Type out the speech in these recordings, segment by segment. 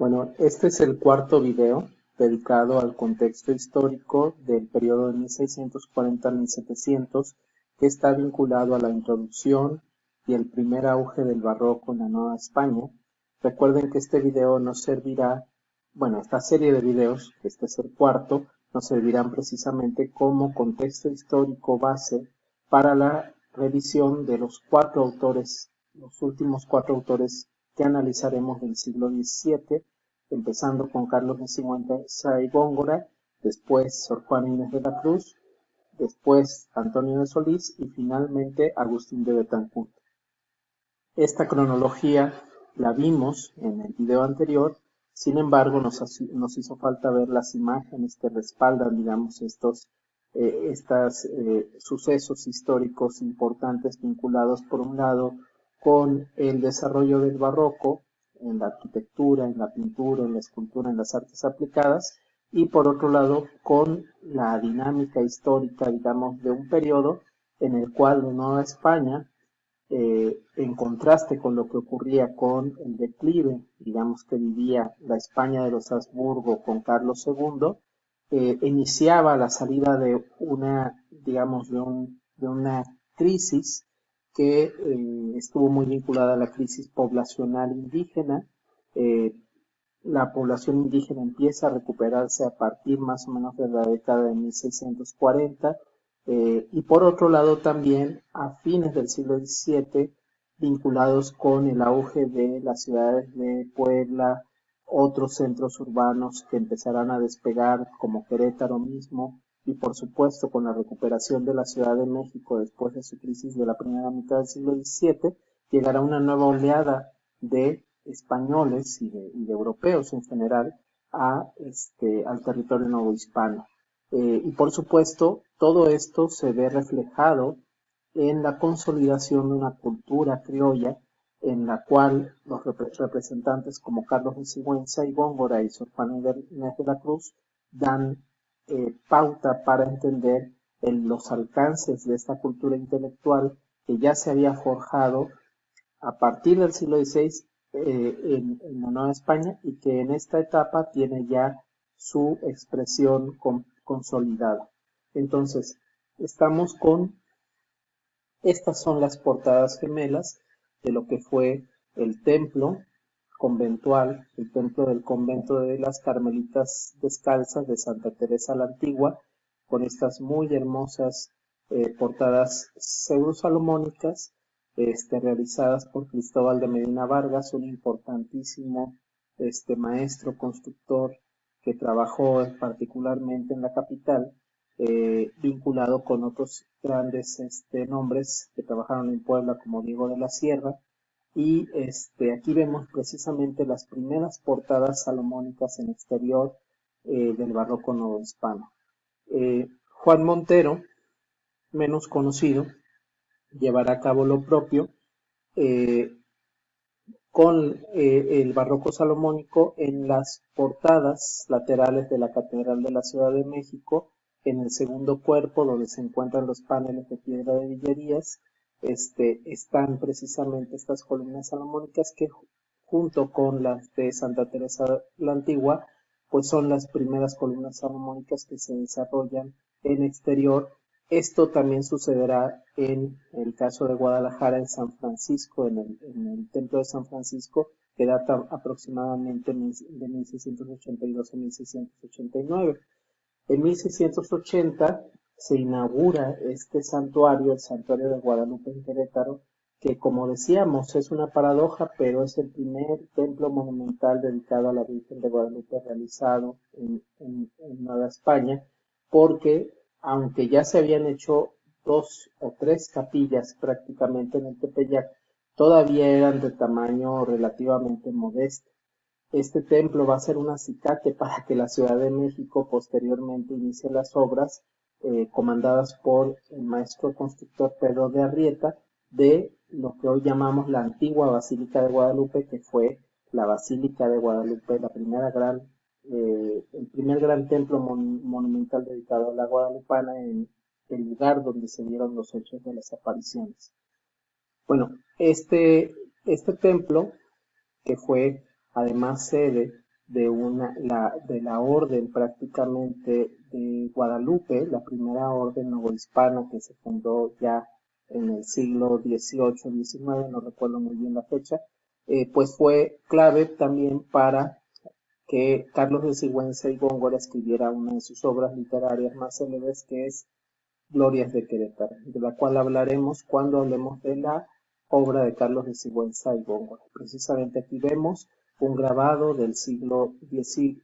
Bueno, este es el cuarto video dedicado al contexto histórico del periodo de 1640 a 1700, que está vinculado a la introducción y el primer auge del barroco en la Nueva España. Recuerden que este video nos servirá, bueno, esta serie de videos, que este es el cuarto, nos servirán precisamente como contexto histórico base para la revisión de los cuatro autores, los últimos cuatro autores que analizaremos del siglo XVII, empezando con Carlos de Sigüenza y Góngora, después Sor Juana Inés de la Cruz, después Antonio de Solís y finalmente Agustín de Betancourt. Esta cronología la vimos en el video anterior, sin embargo nos hizo falta ver las imágenes que respaldan, digamos, estos sucesos históricos importantes vinculados por un lado con el desarrollo del barroco en la arquitectura, en la pintura, en la escultura, en las artes aplicadas, y por otro lado con la dinámica histórica, digamos, de un periodo en el cual la Nueva España, en contraste con lo que ocurría con el declive, digamos, que vivía la España de los Habsburgo con Carlos II, iniciaba la salida de una, digamos, de una crisis que estuvo muy vinculada a la crisis poblacional indígena. Eh, la población indígena empieza a recuperarse a partir más o menos de la década de 1640, y por otro lado también a fines del siglo XVII, vinculados con el auge de las ciudades de Puebla, otros centros urbanos que empezarán a despegar como Querétaro mismo, y por supuesto con la recuperación de la Ciudad de México después de su crisis de la primera mitad del siglo XVII, llegará una nueva oleada de españoles y de europeos en general al territorio novohispano. Y por supuesto, todo esto se ve reflejado en la consolidación de una cultura criolla en la cual los representantes como Carlos de Sigüenza y Góngora y Sor Juana Inés de la Cruz dan pauta para entender los alcances de esta cultura intelectual que ya se había forjado a partir del siglo XVI en la Nueva España, y que en esta etapa tiene ya su expresión consolidada. Entonces, estamos con, estas son las portadas gemelas de lo que fue el templo conventual, el templo del convento de las Carmelitas Descalzas de Santa Teresa la Antigua, con estas muy hermosas portadas pseudo-salomónicas, realizadas por Cristóbal de Medina Vargas, un importantísimo maestro constructor que trabajó particularmente en la capital, vinculado con otros grandes nombres que trabajaron en Puebla, como Diego de la Sierra. Y aquí vemos precisamente las primeras portadas salomónicas en exterior del barroco novohispano. Juan Montero, menos conocido, llevará a cabo lo propio eh, con el barroco salomónico en las portadas laterales de la Catedral de la Ciudad de México, en el segundo cuerpo donde se encuentran los paneles de piedra de Villerías. Están precisamente estas columnas salomónicas que, junto con las de Santa Teresa la Antigua, pues son las primeras columnas salomónicas que se desarrollan en exterior. Esto también sucederá en el caso de Guadalajara, en San Francisco, en el templo de San Francisco, que data aproximadamente de 1682 a 1689. En 1680 se inaugura este santuario, el santuario de Guadalupe en Querétaro, que, como decíamos, es una paradoja, pero es el primer templo monumental dedicado a la Virgen de Guadalupe realizado en Nueva España, porque aunque ya se habían hecho dos o tres capillas prácticamente en el Tepeyac, todavía eran de tamaño relativamente modesto. Este templo va a ser un acicate para que la Ciudad de México posteriormente inicie las obras, comandadas por el maestro constructor Pedro de Arrieta, de lo que hoy llamamos la antigua Basílica de Guadalupe, que fue la Basílica de Guadalupe, el primer gran templo monumental dedicado a la guadalupana, en el lugar donde se dieron los hechos de las apariciones. Bueno, este templo, que fue además sede de la orden prácticamente de Guadalupe, la primera orden novohispana que se fundó ya en el siglo XVIII-XIX, no recuerdo muy bien la fecha, pues fue clave también para que Carlos de Sigüenza y Góngora escribiera una de sus obras literarias más célebres, que es Glorias de Querétaro, de la cual hablaremos cuando hablemos de la obra de Carlos de Sigüenza y Góngora. Precisamente aquí vemos un grabado del siglo XIX,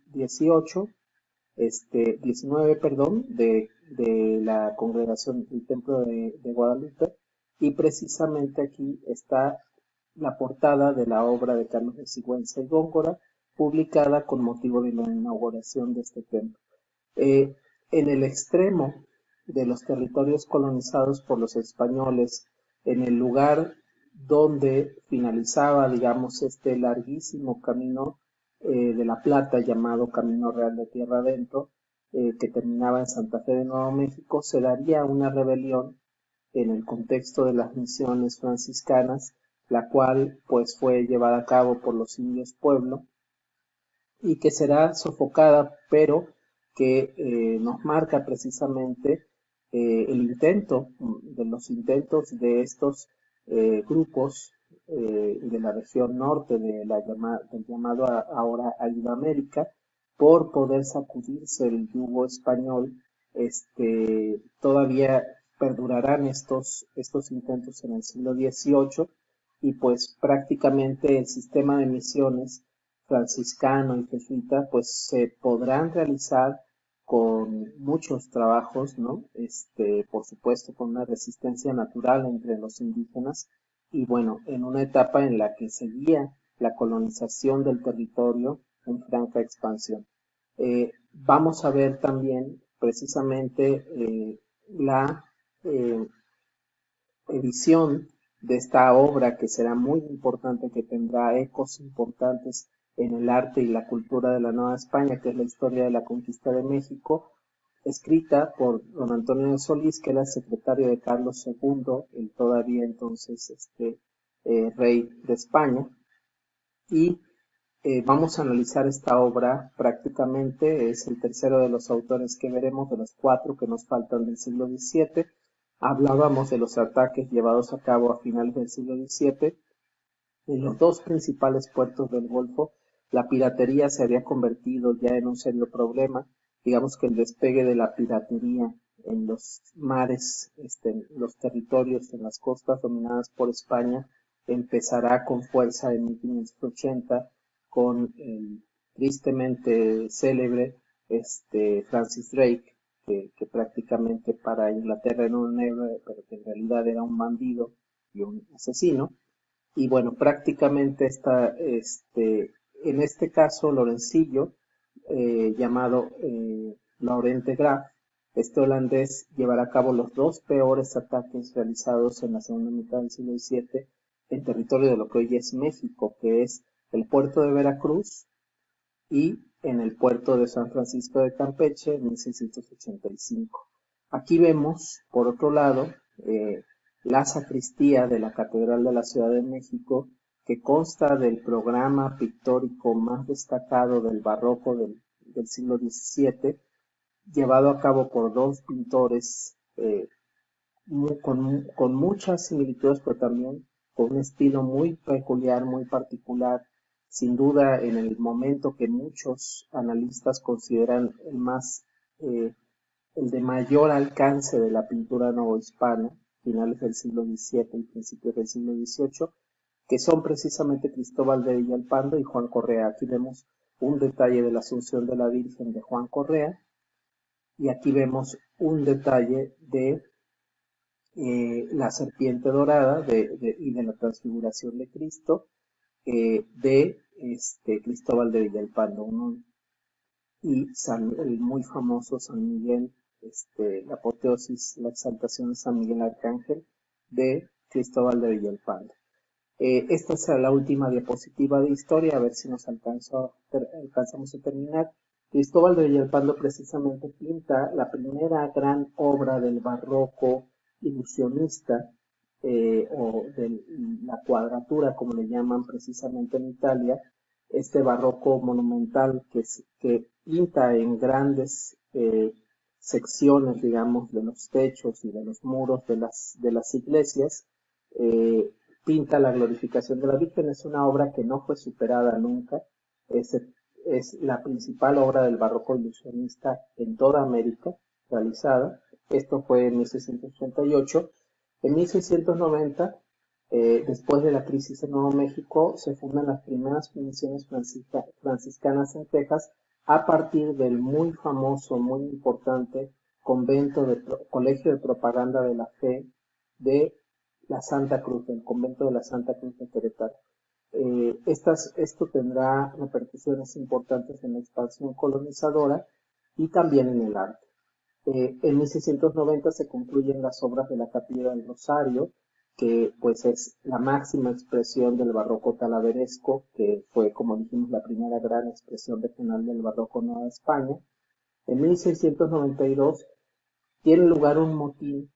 perdón, de la congregación del Templo de Guadalupe, y precisamente aquí está la portada de la obra de Carlos de Sigüenza y Góngora, publicada con motivo de la inauguración de este templo. En el extremo de los territorios colonizados por los españoles, en el lugar donde finalizaba, digamos, este larguísimo camino de la Plata, llamado Camino Real de Tierra Adentro, que terminaba en Santa Fe de Nuevo México, se daría una rebelión en el contexto de las misiones franciscanas, la cual pues fue llevada a cabo por los indios Pueblo, y que será sofocada, pero que nos marca precisamente los intentos de estos grupos de la región norte del llamado ahora Ayudaamérica, por poder sacudirse el yugo español. Todavía perdurarán estos intentos en el siglo XVIII, y pues prácticamente el sistema de misiones franciscano y jesuita pues se podrán realizar con muchos trabajos, ¿no? Por supuesto con una resistencia natural entre los indígenas, y bueno, en una etapa en la que seguía la colonización del territorio en franca expansión. Vamos a ver también precisamente la edición de esta obra, que será muy importante, que tendrá ecos importantes en el arte y la cultura de la Nueva España, que es la historia de la conquista de México, escrita por don Antonio de Solís, que era secretario de Carlos II, el todavía entonces rey de España. Y vamos a analizar esta obra prácticamente, es el tercero de los autores que veremos, de los 4 que nos faltan del siglo XVII. Hablábamos de los ataques llevados a cabo a finales del siglo XVII en los 2 principales puertos del Golfo. La piratería se había convertido ya en un serio problema. Digamos que el despegue de la piratería en los mares, en los territorios, en las costas dominadas por España, empezará con fuerza en 1580 con el tristemente célebre Francis Drake, que prácticamente para Inglaterra era un héroe, pero que en realidad era un bandido y un asesino. Y bueno, prácticamente en este caso, Lorencillo, llamado Laurent de Graaf, este holandés, llevará a cabo los 2 peores ataques realizados en la segunda mitad del siglo XVII en territorio de lo que hoy es México, que es el puerto de Veracruz y en el puerto de San Francisco de Campeche en 1685. Aquí vemos, por otro lado, la sacristía de la Catedral de la Ciudad de México, que consta del programa pictórico más destacado del barroco del siglo XVII, llevado a cabo por 2 pintores con muchas similitudes, pero también con un estilo muy peculiar, muy particular. Sin duda, en el momento que muchos analistas consideran el de mayor alcance de la pintura novohispana, finales del siglo XVII y principios del siglo XVIII, que son precisamente Cristóbal de Villalpando y Juan Correa. Aquí vemos un detalle de la Asunción de la Virgen de Juan Correa, y aquí vemos un detalle de la serpiente dorada y de la transfiguración de Cristo de Cristóbal de Villalpando, y el muy famoso San Miguel, la apoteosis, la exaltación de San Miguel Arcángel de Cristóbal de Villalpando. Esta será la última diapositiva de historia, a ver si nos alcanzamos a terminar. Cristóbal de Villalpando precisamente pinta la primera gran obra del barroco ilusionista, o de la cuadratura, como le llaman precisamente en Italia, este barroco monumental que pinta en grandes secciones, digamos, de los techos y de los muros de las iglesias, eh, pinta la glorificación de la Virgen. Es una obra que no fue superada nunca, es, es la principal obra del barroco ilusionista en toda América realizada. Esto fue en 1688. En 1690, después de la crisis en Nuevo México, se fundan las primeras misiones franciscanas en Texas a partir del muy famoso, muy importante colegio de propaganda de la fe de la Santa Cruz, del convento de la Santa Cruz de Querétaro. Esto tendrá repercusiones importantes en la expansión colonizadora y también en el arte. En 1690 se concluyen las obras de la Capilla del Rosario, que pues es la máxima expresión del barroco talaveresco, que fue, como dijimos, la primera gran expresión regional del barroco en Nueva España. En 1692 tiene lugar un motín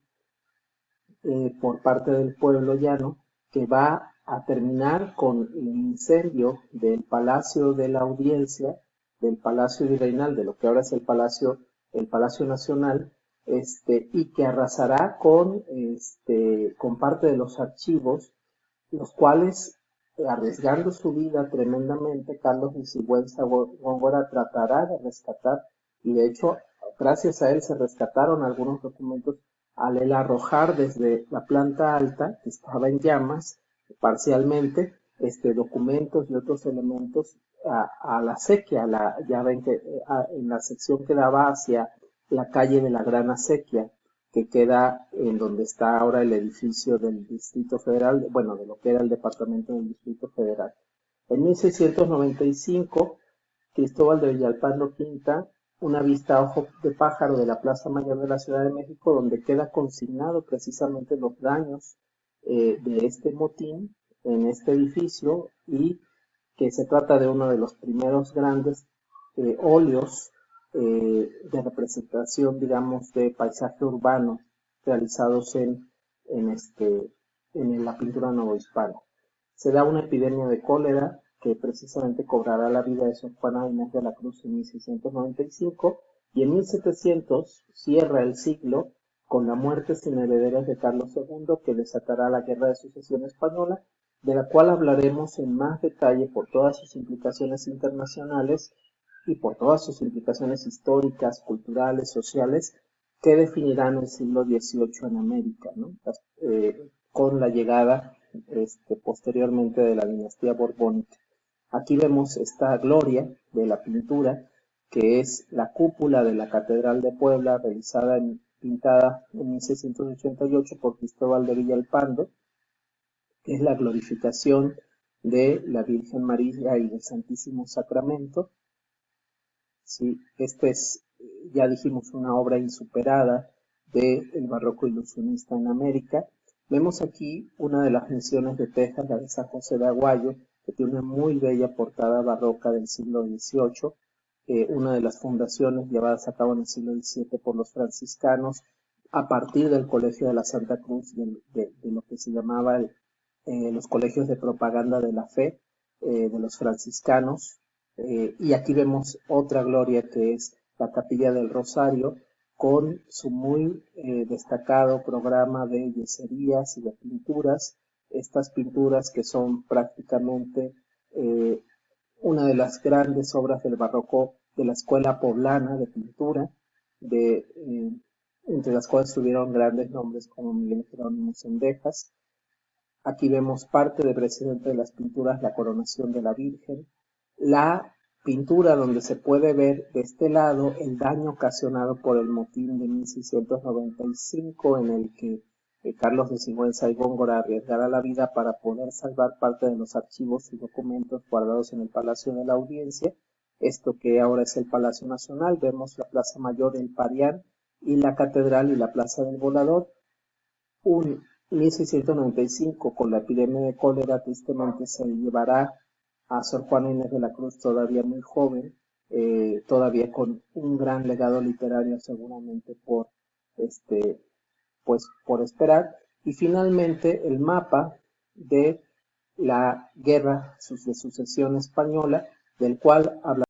por parte del pueblo llano que va a terminar con el incendio del Palacio de la Audiencia, del Palacio Virreinal, de lo que ahora es el Palacio Nacional, y que arrasará con parte de los archivos, los cuales, arriesgando su vida tremendamente, Carlos de Sigüenza Góngora tratará de rescatar, y de hecho, gracias a él se rescataron algunos documentos al él arrojar desde la planta alta, que estaba en llamas, parcialmente, documentos y otros elementos a la acequia. Ya ven que en la sección que daba hacia la calle de la Gran Acequia, que queda en donde está ahora el edificio del Distrito Federal, bueno, de lo que era el departamento del Distrito Federal. En 1695, Cristóbal de Villalpando pinta una vista a ojo de pájaro de la Plaza Mayor de la Ciudad de México, donde queda consignado precisamente los daños de este motín en este edificio, y que se trata de uno de los primeros grandes óleos de representación, digamos, de paisaje urbano realizados en la pintura novohispana. Se da una epidemia de cólera que precisamente cobrará la vida de Sor Juana Inés de la Cruz en 1695, y en 1700 cierra el siglo con la muerte sin herederos de Carlos II, que desatará la Guerra de Sucesión Española, de la cual hablaremos en más detalle por todas sus implicaciones internacionales y por todas sus implicaciones históricas, culturales, sociales, que definirán el siglo XVIII en América, ¿no? Con la llegada posteriormente de la dinastía borbónica. Aquí vemos esta gloria de la pintura, que es la cúpula de la Catedral de Puebla, pintada en 1688 por Cristóbal de Villalpando, que es la glorificación de la Virgen María y del Santísimo Sacramento. Sí, ya dijimos, una obra insuperada del barroco ilusionista en América. Vemos aquí una de las misiones de Texas, la de San José de Aguayo, que tiene una muy bella portada barroca del siglo XVIII, una de las fundaciones llevadas a cabo en el siglo XVII por los franciscanos, a partir del Colegio de la Santa Cruz, de lo que se llamaba los colegios de propaganda de la fe de los franciscanos. Y aquí vemos otra gloria, que es la Capilla del Rosario, con su muy destacado programa de yeserías y de pinturas. Estas pinturas que son prácticamente una de las grandes obras del barroco de la escuela poblana de pintura, entre las cuales tuvieron grandes nombres como Miguel Jerónimo Zendejas. Aquí vemos parte de presidente de las pinturas, la coronación de la Virgen, la pintura donde se puede ver de este lado el daño ocasionado por el motín de 1695, en el que Carlos de Sigüenza y Góngora arriesgará la vida para poder salvar parte de los archivos y documentos guardados en el Palacio de la Audiencia, esto que ahora es el Palacio Nacional. Vemos la Plaza Mayor, el Parián, y la Catedral y la Plaza del Volador. 1695, con la epidemia de cólera, tristemente se llevará a Sor Juana Inés de la Cruz, todavía muy joven, todavía con un gran legado literario seguramente por esperar. Y finalmente el mapa de la guerra de sucesión española, del cual habla